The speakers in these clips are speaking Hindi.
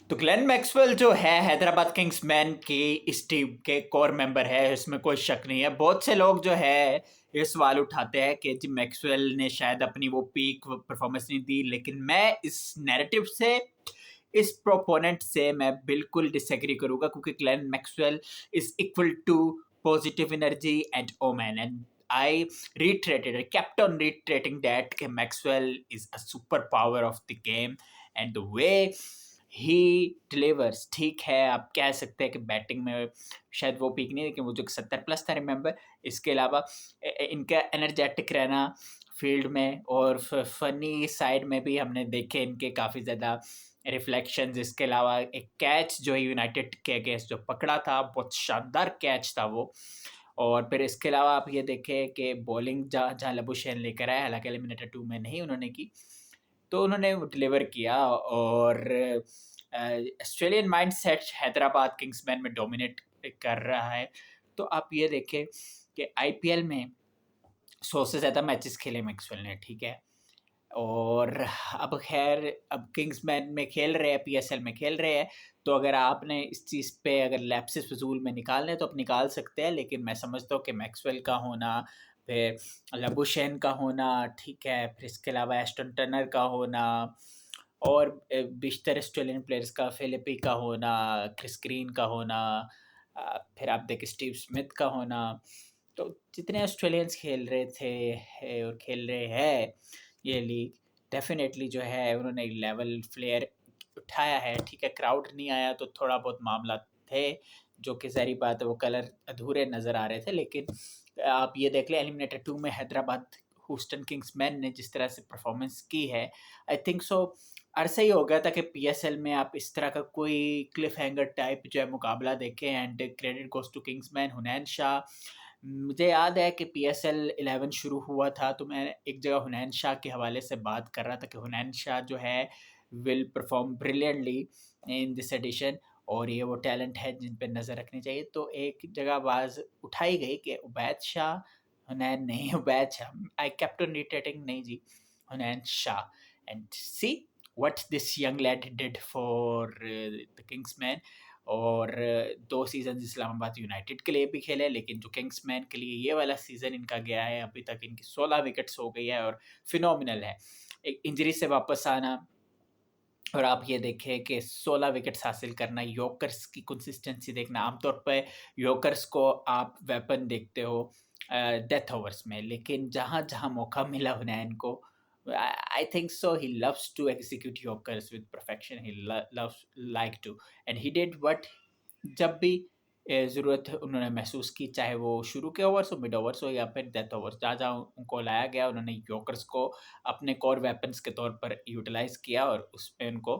तो ग्लेन मैक्सवेल जो है हैदराबाद किंग्स मैन की इस टीम के कोर मेंबर है, इसमें कोई शक नहीं है। बहुत से लोग जो है ये सवाल उठाते हैं कि जी मैक्सवेल ने शायद अपनी वो पीक परफॉर्मेंस नहीं दी, लेकिन मैं इस नैरेटिव से, इस प्रोपोनेंट से मैं बिल्कुल डिसएग्री करूंगा, क्योंकि Glenn Maxwell is equal to positive energy and omen and I reiterated, I kept on reiterating that Maxwell is a superpower of the game and the way he delivers. ठीक है, आप कह सकते हैं कि बैटिंग में शायद वो पीक नहीं, लेकिन वो जो 70+ था, रिमेंबर। इसके अलावा इनका एनर्जेटिक रहना फील्ड में, और फनी साइड में भी हमने देखे इनके काफ़ी ज़्यादा रिफ्लेक्शंस। इसके अलावा एक कैच जो यूनाइटेड के अगेंस्ट जो पकड़ा था, बहुत शानदार कैच था वो। और फिर इसके अलावा आप ये देखें कि बॉलिंग जहाँ जहाँ लबुशेन लेकर आए, हालांकि एलिमिनेटर 2 में नहीं उन्होंने की, तो उन्होंने वो डिलीवर किया। और ऑस्ट्रेलियन माइंडसेट हैदराबाद किंग्समैन में डोमिनेट कर रहा है। तो आप ये देखें कि आईपीएल में 100 से ज़्यादा मैचेस खेले मैक्सवेल ने, ठीक है। और अब खैर, अब किंग्समैन में खेल रहे हैं, पीएसएल में खेल रहे हैं, तो अगर आपने इस चीज़ पे अगर लैप्सेस फजूल में निकालने हैं तो आप निकाल सकते हैं, लेकिन मैं समझता हूँ कि मैक्सवेल का होना, फिर लबुशेन का होना, ठीक है, फिर इसके अलावा एस्टन टर्नर का होना, और बेशतर ऑस्ट्रेलियन प्लेयर्स का, फिलिपी का होना, क्रिस ग्रीन का होना, फिर आप देखें स्टीव स्मिथ का होना, तो जितने ऑस्ट्रेलियंस खेल रहे थे और खेल रहे हैं ये लीग, डेफिनेटली जो है उन्होंने एक लेवल फ्लेयर उठाया है। ठीक है, क्राउड नहीं आया तो थोड़ा बहुत मामला थे, जो कि ज़ाहिर बात है वो कलर अधूरे नज़र आ रहे थे, लेकिन आप ये देख लें एलिमिनेटर 2 में हैदराबाद ह्यूस्टन किंग्समैन ने जिस तरह से परफॉर्मेंस की है, आई थिंक सो अरसा ही हो गया था कि पीएसएल में आप इस तरह का कोई क्लिफ हैंगर टाइप जो है मुकाबला देखें। And credit goes to Kingsman, Hunain Shah. मुझे याद है कि पीएसएल 11 शुरू हुआ था, तो मैं एक जगह हुनैन शाह के हवाले से बात कर रहा था कि हुनैन शाह जो है will perform brilliantly in this edition, और ये वो टैलेंट है जिन पे नज़र रखनी चाहिए। तो एक जगह आवाज़ उठाई गई कि उबैद शाह, हुनैन नहीं, Ubaid Shah. I kept on reiterating, नहीं जी, Hunain Shah. And see what this young lad did for the Kingsman. और 2 सीज़न्स इस्लामाबाद यूनाइटेड के लिए भी खेले, लेकिन जो किंग्समैन के लिए ये वाला सीज़न इनका गया है, अभी तक इनकी 16 विकेट्स हो गई है और फिनोमिनल है। एक इंजरी से वापस आना, और आप ये देखें कि 16 विकेट्स हासिल करना, यॉर्कर्स की कंसिस्टेंसी देखना। आमतौर पे यॉर्कर्स को आप वेपन देखते हो डेथ ओवर्स में, लेकिन जहाँ-जहाँ मौका मिला हुनैन को, I think so he loves to execute yorkers with perfection, he loves like to, and he did what, जब भी ज़रूरत उन्होंने महसूस की, चाहे वो शुरू के ओवर्स हो, मिड ओवर्स हो, या फिर डेथ ओवर्स, जहाँ-जहाँ उनको लाया गया उन्होंने यॉर्कर्स को अपने कोर वेपन्स के तौर पर यूटिलाइज़ किया, और उसपे उनको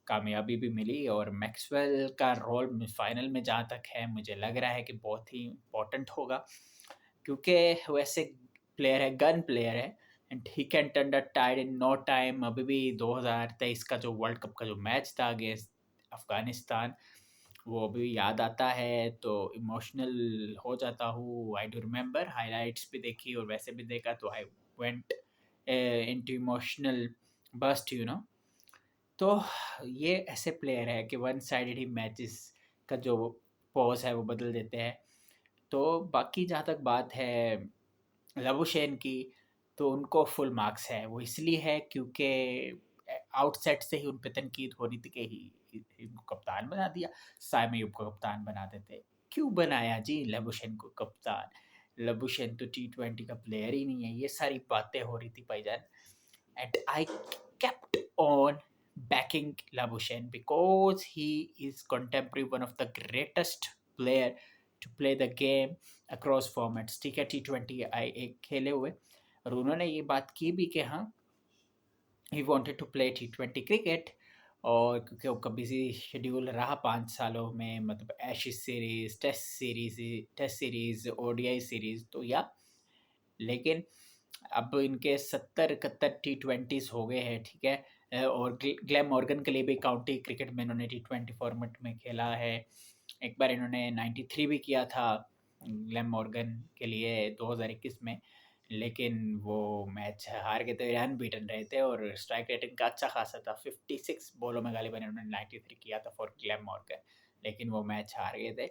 कामयाबी भी मिली। और मैक्सवेल का रोल फाइनल में जहाँ तक है, मुझे लग रहा है कि बहुत ही इम्पोर्टेंट होगा, क्योंकि वैसे प्लेयर है, गन प्लेयर है, and he can turn the tide in no time. अभी भी 2023 का जो वर्ल्ड कप का जो मैच था अगेंस्ट अफ़गानिस्तान, वो अभी याद आता है तो इमोशनल हो जाता हूँ। आई डू रिमेंबर, हाइलाइट्स भी देखी और वैसे भी देखा, तो I went into emotional bust, you know. तो ये ऐसे प्लेयर है कि वन साइडेड ही मैचेस का जो पॉज है वो बदल देते हैं। तो बाकी जहाँ तक बात है लबुशेन की, तो उनको फुल मार्क्स है। वो इसलिए है क्योंकि आउटसेट से ही उन पे तनकीद हो रही थी कि इनको कप्तान बना दिया, साइम अयूब को कप्तान बना देते। क्यों बनाया जी लबुशेन को कप्तान? लबुशेन तो T20 का प्लेयर ही नहीं है। ये सारी बातें हो रही थी भाईजान, and I kept on backing Labuschagne because he is contemporary one of the greatest player to play the game across formats। ठीक है, T20 आई एक खेले हुए, और उन्होंने ये बात की भी कि हाँ, he wanted to play T20 cricket. और क्योंकि उनका बिजी शेड्यूल रहा 5 सालों में, मतलब Ashes series, test series, ODI series, तो या, लेकिन अब इनके 70-71 T20s हो गए हैं, ठीक है। और ग्लेन मॉर्गन के लिए भी काउंटी क्रिकेट में इन्होंने T20 फॉर्मेट में खेला है। एक बार इन्होंने 93 भी किया था ग्लेन मॉर्गन के लिए 2021 में। लेकिन वो मैच हार गए थे, अनबीटन रहे थे और स्ट्राइक रेटिंग का अच्छा खासा था, 56 बॉलों में गालिबन उन्होंने 93 किया था फॉर ग्लेन मॉर्गन, लेकिन वो मैच हार गए थे।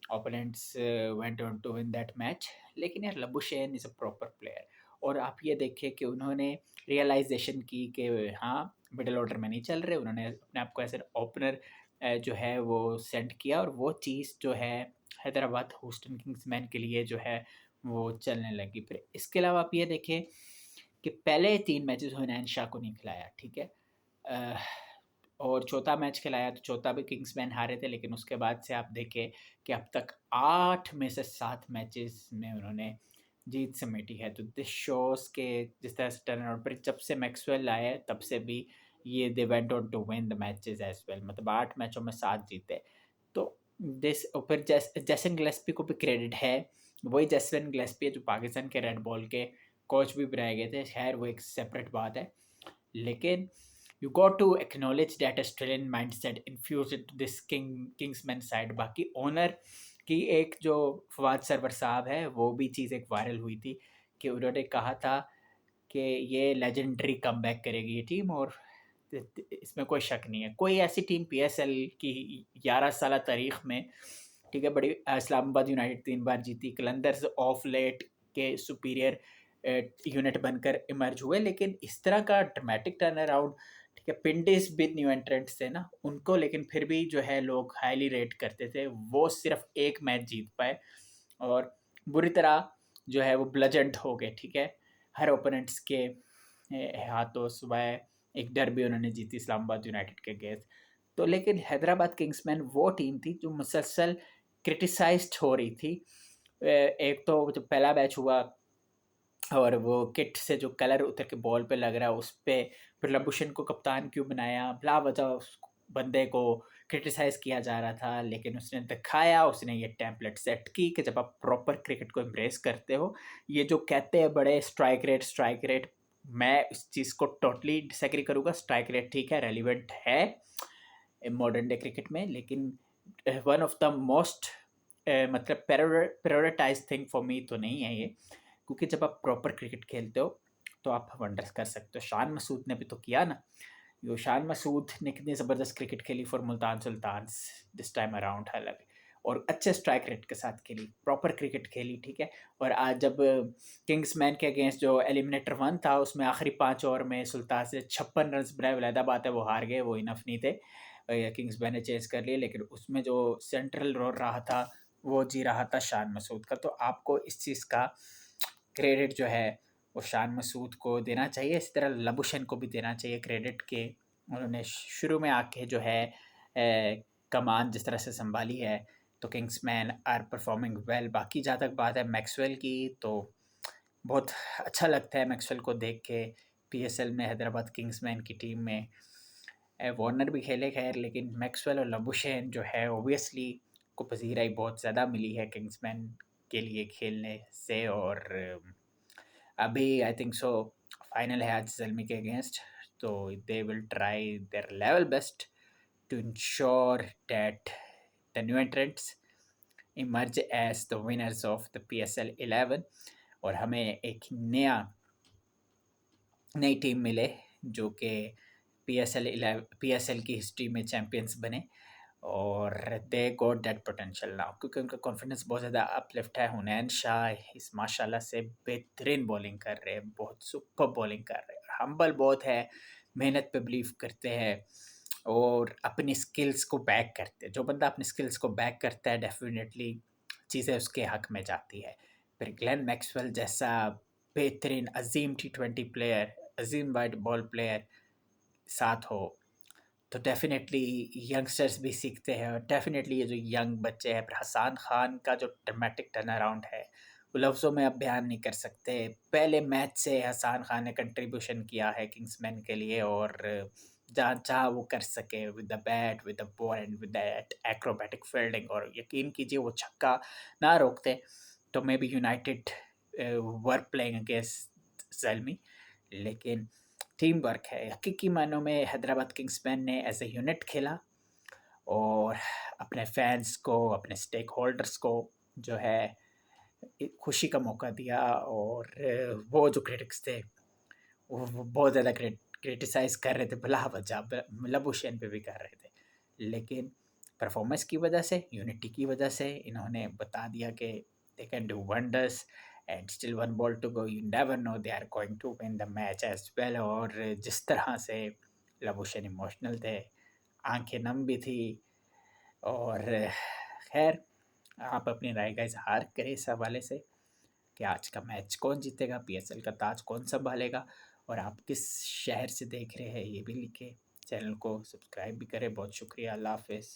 Opponents went on to win that match. लेकिन यार Labuschagne is a proper player, और आप ये देखिए कि उन्होंने रियलाइजेशन की कि हाँ मिडिल ऑर्डर में नहीं चल रहे, उन्होंने अपने आप को एज एन ओपनर जो है वो सेट किया, और वो चीज़ जो है हैदराबाद ह्यूस्टन किंग्समैन के लिए जो है वो चलने लगी। फिर इसके अलावा आप ये देखें कि पहले 3 मैचेस हुनैन शाह को नहीं खिलाया, ठीक है? अ, और चौथा मैच खिलाया तो चौथा भी किंग्समैन हारे थे, लेकिन उसके बाद से आप देखें कि अब तक 8 में से 7 मैचेस में उन्होंने जीत समेटी है। तो दिस शोज़ के जिस तरह से टर्न आउट पर जब से मैक्सवेल आए तब से भी ये they went on to win the matches as well, मतलब 8 मैचों में 7 जीते। तो दिस और फिर जेसन गिलेस्पी को भी क्रेडिट है, वही जेसन गिलेस्पी है जो पाकिस्तान के रेड बॉल के कोच भी बनाए गए थे। खैर वो एक सेपरेट बात है, लेकिन you got to acknowledge that Australian mindset infuse into this Kingsmen side. बाकी ओनर की एक जो फवाद सरवर साहब है, वो भी चीज़ एक वायरल हुई थी कि उन्होंने कहा था कि ये लेजेंडरी कमबैक करेगी ये टीम, और इसमें कोई शक नहीं है। कोई ऐसी टीम पीएसएल की 11 साल तारीख में, ठीक है, बड़ी इस्लामाबाद यूनाइटेड 3 बार जीती, कलंदर्स ऑफ लेट के सुपीरियर यूनिट बनकर इमर्ज हुए, लेकिन इस तरह का ड्रामेटिक टर्न अराउंड, ठीक है, पिंडिस बिद न्यू एंट्रेंट्स थे ना उनको, लेकिन फिर भी जो है लोग हाईली रेट करते थे। वो सिर्फ एक मैच जीत पाए और बुरी तरह जो है वो ब्लजेंट हो गए, ठीक है, हर ओपोनेंट्स के हाथों। सुबह एक डर्बी उन्होंने जीती इस्लामाबाद यूनाइटेड के अगेंस्ट। तो लेकिन हैदराबाद किंग्समैन वो टीम थी जो मुसलसल क्रिटिसाइज्ड हो रही थी। एक तो जो पहला मैच हुआ और वो किट से जो कलर उतर के बॉल पे लग रहा है उस पे, फिर लबुशन को कप्तान क्यों बनाया, बिला वजह उस बंदे को क्रिटिसाइज किया जा रहा था, लेकिन उसने दिखाया, उसने ये टेम्पलेट सेट की कि जब आप प्रॉपर क्रिकेट को एम्ब्रेस करते हो, ये जो कहते हैं बड़े स्ट्राइक रेट, मैं इस चीज़ को टोटली डिसएग्री करूँगा। स्ट्राइक रेट ठीक है, रेलिवेंट है मॉडर्न डे क्रिकेट में, लेकिन वन ऑफ द मोस्ट मतलब प्रायोरिटाइज थिंग फॉर मी तो नहीं है ये, क्योंकि जब आप प्रॉपर क्रिकेट खेलते हो तो आप वंडर्स कर सकते हो। शान मसूद ने भी तो किया ना, यो शान मसूद ने कितनी ज़बरदस्त क्रिकेट खेली for Multan Sultans this time around, हालांकि और अच्छे स्ट्राइक रेट के साथ खेली, प्रॉपर क्रिकेट खेली, ठीक है। और आज जब किंग्समैन के अगेंस्ट जो एलिमिनेटर 1 था उसमें आखिरी 5 ओवर में सुल्तान से 56 रन बनाए, वलीदा बात है वो हार गए, वो इनफ नहीं थे, किंग्समैन ने चेस कर लिए, लेकिन उसमें जो सेंट्रल रोल रहा था वो जी रहा था शान मसूद का। तो आपको इस चीज़ का क्रेडिट जो है वो शान मसूद को देना चाहिए, इसी तरह लबुशन को भी देना चाहिए क्रेडिट के उन्होंने शुरू में आके जो है कमान जिस तरह से संभाली है। तो किंग्समैन आर परफॉर्मिंग वेल। बाकी जहाँ तक बात है मैक्सवेल की, तो बहुत अच्छा लगता है मैक्सवेल को देख के पीएसएल में, हैदराबाद किंग्समैन की टीम में। वार्नर भी खेले खैर, लेकिन मैक्सवेल और लबुशेन जो है ओबियसली को पजीराई बहुत ज़्यादा मिली है किंग्समैन के लिए खेलने से। और अभी आई थिंक सो फाइनल है आज जल्मी के अगेंस्ट, तो they will try their level best to ensure that the new entrants emerge as the winners of the PSL 11, और हमें एक नई टीम मिले जो कि PSL की हिस्ट्री में चैम्पियंस बने, और they got that potential now, क्योंकि उनका कॉन्फिडेंस बहुत ज़्यादा अपलिफ्ट है। हुनैन शाह इस माशाल्लाह से बेहतरीन बॉलिंग कर रहे हैं, बहुत सुपर बॉलिंग कर रहे हैं, हम्बल बहुत है, मेहनत पे बिलीव करते हैं और अपनी स्किल्स को बैक करते हैं। जो बंदा अपनी स्किल्स को बैक करता है डेफिनेटली चीज़ें उसके हक में जाती है। फिर ग्लेन मैक्सवेल जैसा बेहतरीन अजीम T20 प्लेयर, अजीम वाइड बॉल प्लेयर साथ हो, तो डेफिनेटली यंगस्टर्स भी सीखते हैं, और डेफिनेटली ये जो यंग बच्चे हैं, हसान खान का जो ड्रामेटिक टर्न अराउंड है वो लफ्ज़ों में अब बयान नहीं कर सकते। पहले मैच से हसान खान ने कंट्रीब्यूशन किया है किंग्समैन के लिए, और जहाँ जहाँ वो कर सके with the bat, with the ball and with that acrobatic fielding, और यकीन कीजिए वो छक्का ना रोकते तो may be united were playing against Zalmi. लेकिन टीम वर्क है, हकीकी मानों में हैदराबाद किंग्समैन ने एज ए यूनिट खेला और अपने फैंस को, अपने स्टेक होल्डर्स को जो है खुशी का मौका दिया और वो जो क्रिटिक्स थे वो बहुत ज़्यादा क्रिटिसाइज़ कर रहे थे भला वजह लबुशेन पे भी कर रहे थे। लेकिन परफ़ॉर्मेंस की वजह से, यूनिटी की वजह से इन्होंने बता दिया कि they can do wonders and still 1 ball to go, you never know they are going to win the match as well. और जिस तरह से लबुशेन इमोशनल थे, आँखें नम भी थी और ख़ैर आप अपनी राय का इज़हार करें इस हवाले से कि आज का मैच कौन जीतेगा, पीएसएल का ताज कौन संभालेगा और आप किस शहर से देख रहे हैं ये भी लिखें। चैनल को सब्सक्राइब भी करें। बहुत शुक्रिया। अल्लाह हाफ़िज़।